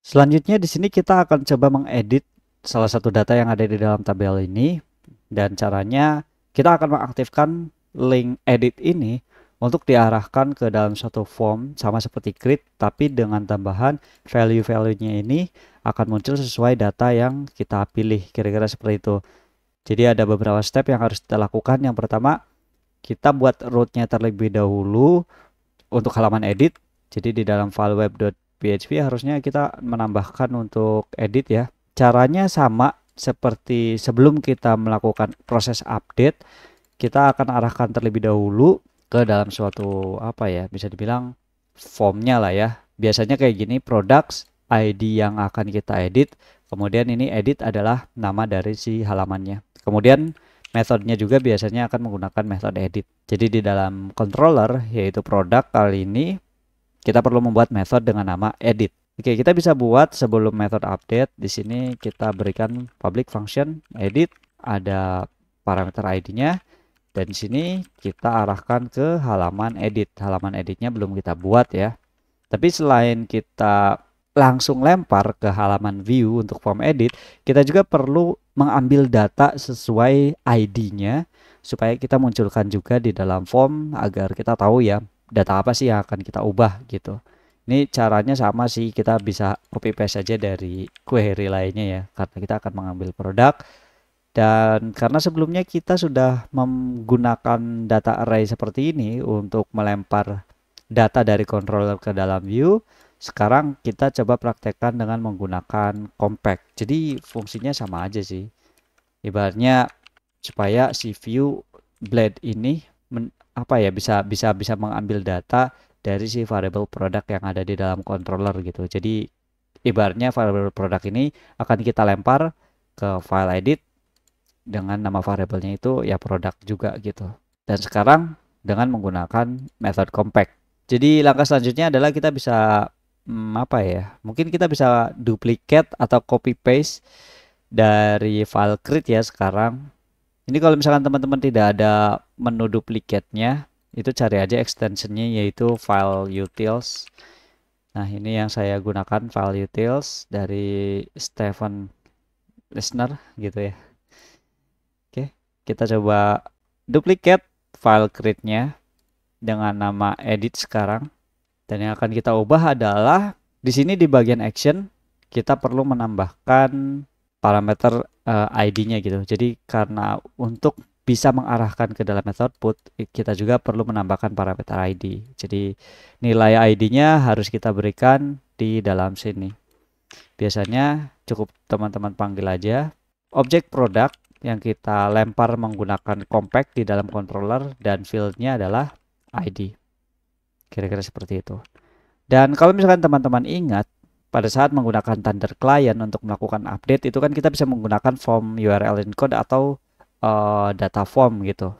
Selanjutnya di sini kita akan coba mengedit salah satu data yang ada di dalam tabel ini, dan caranya kita akan mengaktifkan link edit ini untuk diarahkan ke dalam suatu form sama seperti create, tapi dengan tambahan value-value-nya ini akan muncul sesuai data yang kita pilih, kira-kira seperti itu. Jadi ada beberapa step yang harus kita lakukan. Yang pertama, kita buat root-nya terlebih dahulu untuk halaman edit. Jadi di dalam file web.php harusnya kita menambahkan untuk edit ya. Caranya sama seperti sebelum kita melakukan proses update, kita akan arahkan terlebih dahulu ke dalam suatu apa ya, bisa dibilang formnya lah ya. Biasanya kayak gini, products, ID yang akan kita edit, kemudian ini edit adalah nama dari si halamannya. Kemudian metodenya juga biasanya akan menggunakan metode edit. Jadi di dalam controller yaitu product kali ini kita perlu membuat method dengan nama edit. Oke, kita bisa buat sebelum method update. Di sini kita berikan public function edit, ada parameter ID-nya, dan di sini kita arahkan ke halaman edit. Halaman editnya belum kita buat ya. Tapi selain kita langsung lempar ke halaman view untuk form edit, kita juga perlu mengambil data sesuai ID-nya supaya kita munculkan juga di dalam form agar kita tahu ya data apa sih yang akan kita ubah gitu. Ini caranya sama sih, kita bisa copy paste saja dari query lainnya ya, karena kita akan mengambil produk. Dan karena sebelumnya kita sudah menggunakan data array seperti ini untuk melempar data dari controller ke dalam view, sekarang kita coba praktekkan dengan menggunakan compact. Jadi fungsinya sama aja sih. Ibaratnya supaya si view blade ini bisa mengambil data dari si variable product yang ada di dalam controller gitu. Jadi ibaratnya variable product ini akan kita lempar ke file edit dengan nama variabelnya itu ya produk juga gitu. Dan sekarang dengan menggunakan method compact. Jadi langkah selanjutnya adalah kita bisa mungkin kita bisa duplicate atau copy paste dari file create ya sekarang. Ini kalau misalkan teman-teman tidak ada menu duplicate-nya, itu cari aja extensionnya yaitu file utils. Nah, ini yang saya gunakan, file utils dari Stephen Listener gitu ya. Oke, kita coba duplicate file create-nya dengan nama edit sekarang. Dan yang akan kita ubah adalah di sini di bagian action kita perlu menambahkan parameter ID-nya gitu. Jadi karena untuk bisa mengarahkan ke dalam method put, kita juga perlu menambahkan parameter ID. Jadi nilai ID-nya harus kita berikan di dalam sini. Biasanya cukup teman-teman panggil aja objek produk yang kita lempar menggunakan compact di dalam controller, dan field-nya adalah ID. Kira-kira seperti itu. Dan kalau misalkan teman-teman ingat, pada saat menggunakan Thunder Client untuk melakukan update, itu kan kita bisa menggunakan form URL encode atau data form gitu.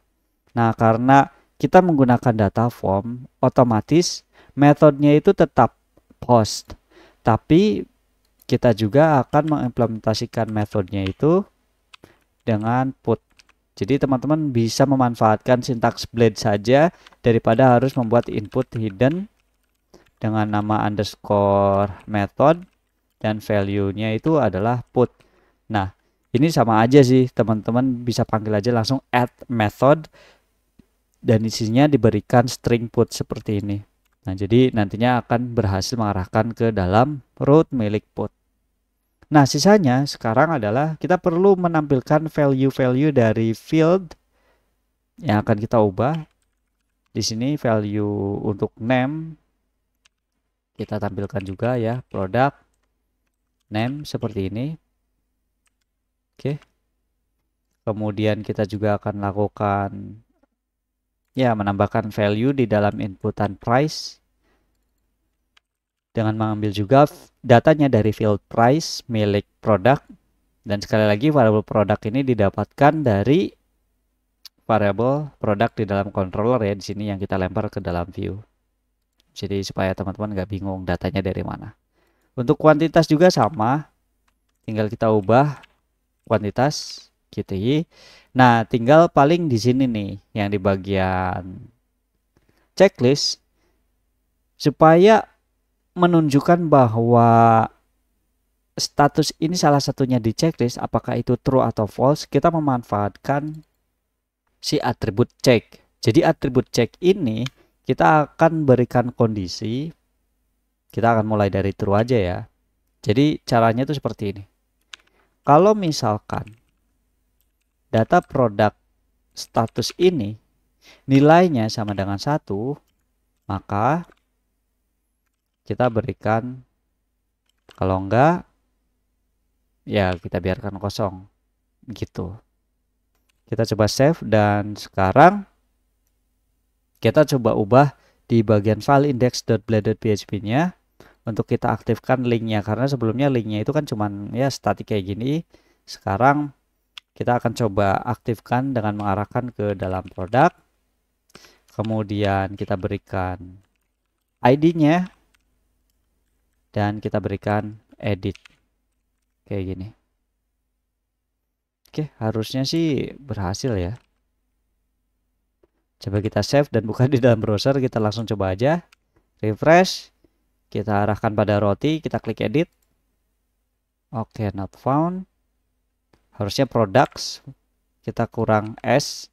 Nah, karena kita menggunakan data form, otomatis metodenya itu tetap post. Tapi kita juga akan mengimplementasikan metodenya itu dengan put. Jadi teman-teman bisa memanfaatkan sintaks blade saja daripada harus membuat input hidden dengan nama underscore method dan value-nya itu adalah put. Nah, ini sama aja sih, teman-teman bisa panggil aja langsung add method dan isinya diberikan string put seperti ini. Nah, jadi nantinya akan berhasil mengarahkan ke dalam root milik put. Nah, sisanya sekarang adalah kita perlu menampilkan value-value dari field yang akan kita ubah. Di sini value untuk name kita tampilkan juga ya, product name seperti ini. Oke. Kemudian kita juga akan lakukan ya menambahkan value di dalam inputan price dengan mengambil juga datanya dari field price milik produk. Dan sekali lagi variable produk ini didapatkan dari variable produk di dalam controller ya, di sini yang kita lempar ke dalam view. Jadi supaya teman-teman nggak bingung datanya dari mana. Untuk kuantitas juga sama, tinggal kita ubah kuantitas gitu ya. Nah, tinggal paling di sini nih yang di bagian checklist supaya menunjukkan bahwa status ini salah satunya di checklist, apakah itu true atau false, kita memanfaatkan si atribut check. Jadi atribut check ini kita akan berikan kondisi, kita akan mulai dari true aja ya. Jadi caranya itu seperti ini. Kalau misalkan data produk status ini nilainya sama dengan 1, maka kita berikan, kalau enggak ya kita biarkan kosong gitu. Kita coba save dan sekarang kita coba ubah di bagian file index.blade.php nya untuk kita aktifkan linknya, karena sebelumnya linknya itu kan cuman ya statik kayak gini. Sekarang kita akan coba aktifkan dengan mengarahkan ke dalam produk, kemudian kita berikan ID-nya dan kita berikan edit kayak gini. Oke, harusnya sih berhasil ya. Coba kita save dan buka di dalam browser, kita langsung coba aja. Refresh, kita arahkan pada roti, kita klik edit. Oke, not found. Harusnya products, kita kurang S.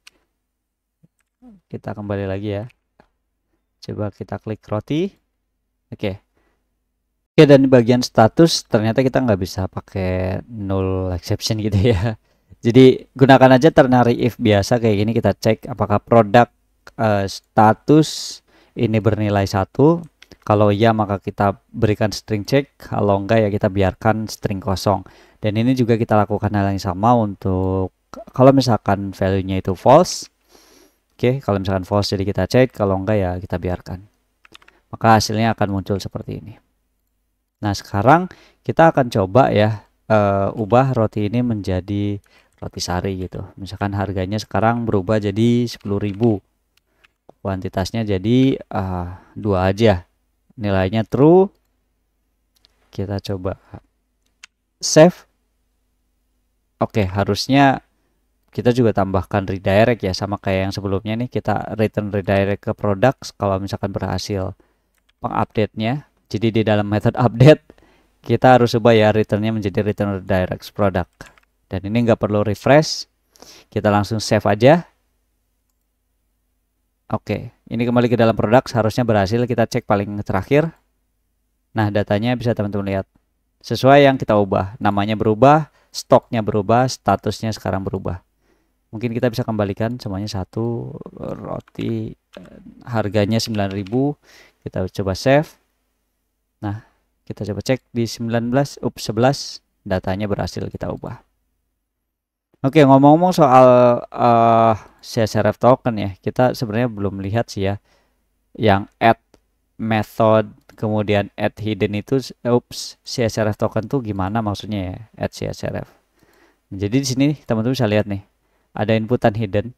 Kita kembali lagi ya. Coba kita klik roti. Oke. Oke, dan di bagian status ternyata kita nggak bisa pakai null exception gitu ya. Jadi gunakan aja ternary if biasa kayak gini, kita cek apakah produk status ini bernilai 1. Kalau iya maka kita berikan string check, kalau enggak ya kita biarkan string kosong. Dan ini juga kita lakukan hal yang sama untuk kalau misalkan value-nya itu false. Oke, kalau misalkan false jadi kita cek, kalau enggak ya kita biarkan. Maka hasilnya akan muncul seperti ini. Nah, sekarang kita akan coba ya ubah roti ini menjadi roti sari gitu. Misalkan harganya sekarang berubah jadi 10.000. Kuantitasnya jadi 2 aja. Nilainya true. Kita coba save. Oke, harusnya kita juga tambahkan redirect ya, sama kayak yang sebelumnya nih, kita return redirect ke products kalau misalkan berhasil pengupdate-nya. Jadi di dalam method update kita harus ubah ya returnnya menjadi return redirect product. Dan ini nggak perlu refresh, kita langsung save aja. Oke, ini kembali ke dalam produk, harusnya berhasil. Kita cek paling terakhir. Nah, datanya bisa teman-teman lihat sesuai yang kita ubah, namanya berubah, stoknya berubah, statusnya sekarang berubah. Mungkin kita bisa kembalikan semuanya satu, roti harganya 9.000. Kita coba save. Nah, kita coba cek di 11 datanya berhasil kita ubah. Oke, ngomong-ngomong soal CSRF token ya, kita sebenarnya belum lihat sih ya yang add method kemudian add hidden itu CSRF token tuh gimana maksudnya ya, add CSRF. Jadi di sini teman-teman bisa lihat nih, ada inputan hidden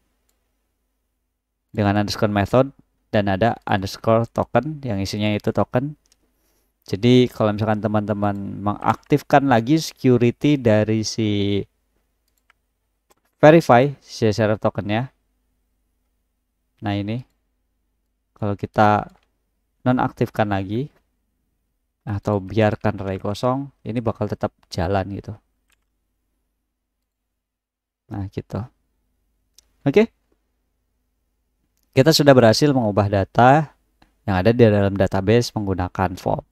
dengan underscore method dan ada underscore token yang isinya itu token. Jadi kalau misalkan teman-teman mengaktifkan lagi security dari si verify CSRF tokennya, nah ini kalau kita nonaktifkan lagi atau biarkan array kosong, ini bakal tetap jalan gitu. Nah gitu. Oke, kita sudah berhasil mengubah data yang ada di dalam database menggunakan vault.